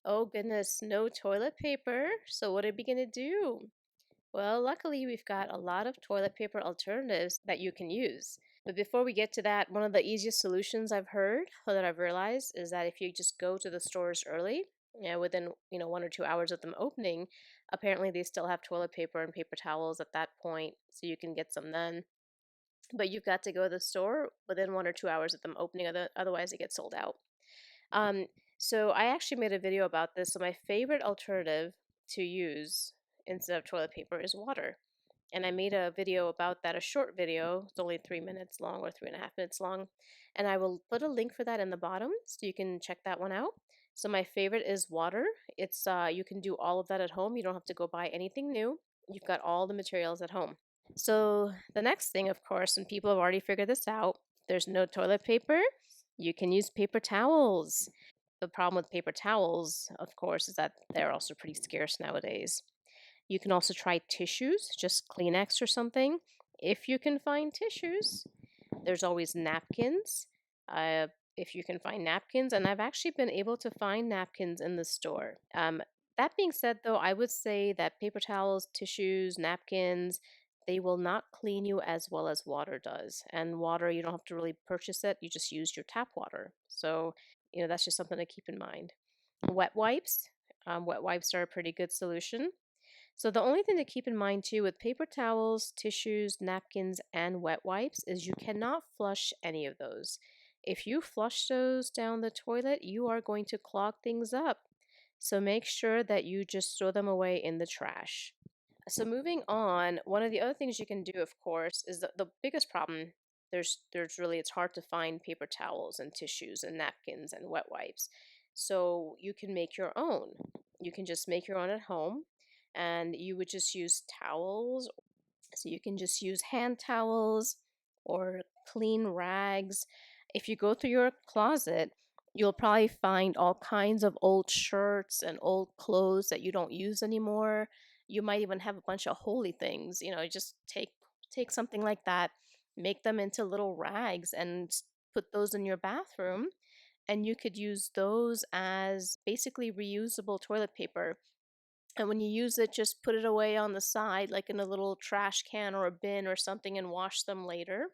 Oh goodness, no toilet paper. So what are we gonna do? Well, luckily we've got a lot of toilet paper alternatives that you can use. But before we get to that, one of the easiest solutions I've heard or that I've realized is that if you just go to the stores early, within 1 or 2 hours of them opening, apparently they still have toilet paper and paper towels at that point, so you can get some then. But you've got to go to the store within 1 or 2 hours of them opening, otherwise it gets sold out. Um, so I actually made a video about this. So my favorite alternative to use instead of toilet paper is water. And I made a video about that, a short video. It's only 3 minutes long or 3.5 minutes long. And I will put a link for that in the bottom so you can check that one out. So my favorite is water. It's you can do all of that at home. You don't have to go buy anything new. You've got all the materials at home. So the next thing, of course, and people have already figured this out, there's no toilet paper. You can use paper towels. The problem with paper towels, of course, is that they're also pretty scarce nowadays. You can also try tissues, just Kleenex or something. If you can find tissues, there's always napkins. If you can find napkins, and I've actually been able to find napkins in the store. That being said, though, I would say that paper towels, tissues, napkins, they will not clean you as well as water does. And water, you don't have to really purchase it, you just use your tap water. So, that's just something to keep in mind. Wet wipes are a pretty good solution. So the only thing to keep in mind too with paper towels, tissues, napkins, and wet wipes is you cannot flush any of those. If you flush those down the toilet, you are going to clog things up. So make sure that you just throw them away in the trash. So moving on, one of the other things you can do, of course, is the biggest problem. There's really it's hard to find paper towels and tissues and napkins and wet wipes. So you can make your own. You can just make your own at home, and you would just use towels. So you can just use hand towels or clean rags. If you go through your closet, you'll probably find all kinds of old shirts and old clothes that you don't use anymore. You might even have a bunch of holy things. Just take something like that, make them into little rags and put those in your bathroom, and you could use those as basically reusable toilet paper. And when you use it, just put it away on the side, like in a little trash can or a bin or something, and wash them later.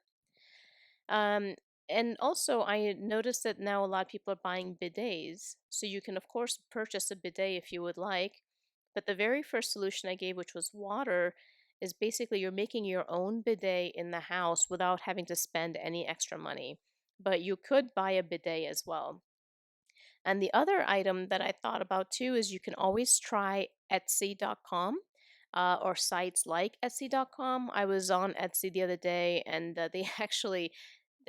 Um, and also, I noticed that now a lot of people are buying bidets. So you can, of course, purchase a bidet if you would like. But the very first solution I gave, which was water, is basically you're making your own bidet in the house without having to spend any extra money. But you could buy a bidet as well. And the other item that I thought about too is you can always try Etsy.com or sites like Etsy.com. I was on Etsy the other day, and they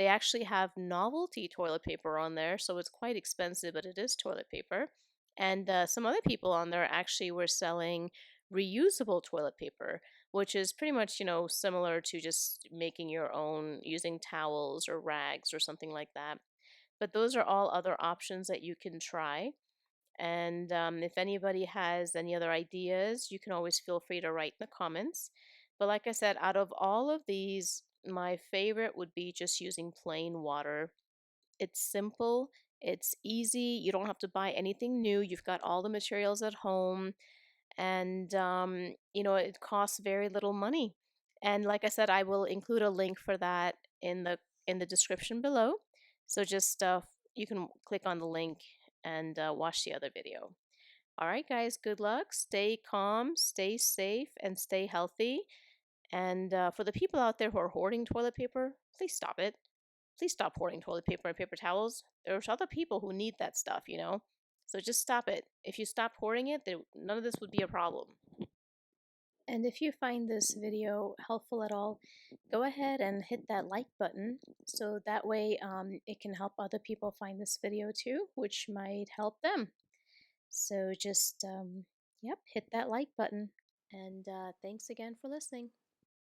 actually have novelty toilet paper on there, so it's quite expensive, but it is toilet paper. And some other people on there actually were selling reusable toilet paper, which is pretty much similar to just making your own using towels or rags or something like that. But those are all other options that you can try. And if anybody has any other ideas, you can always feel free to write in the comments. But like I said, out of all of these, my favorite would be just using plain water. It's simple, it's easy, you don't have to buy anything new, you've got all the materials at home, and it costs very little money. And like I said, I will include a link for that in the description below. So just you can click on the link and watch the other video. All right, guys, good luck, stay calm, stay safe, and stay healthy. And for the people out there who are hoarding toilet paper, please stop it. Please stop hoarding toilet paper and paper towels. There's other people who need that stuff. So just stop it. If you stop hoarding it, none of this would be a problem. And if you find this video helpful at all, go ahead and hit that like button so that way it can help other people find this video too, which might help them. So just, yep, hit that like button. And thanks again for listening.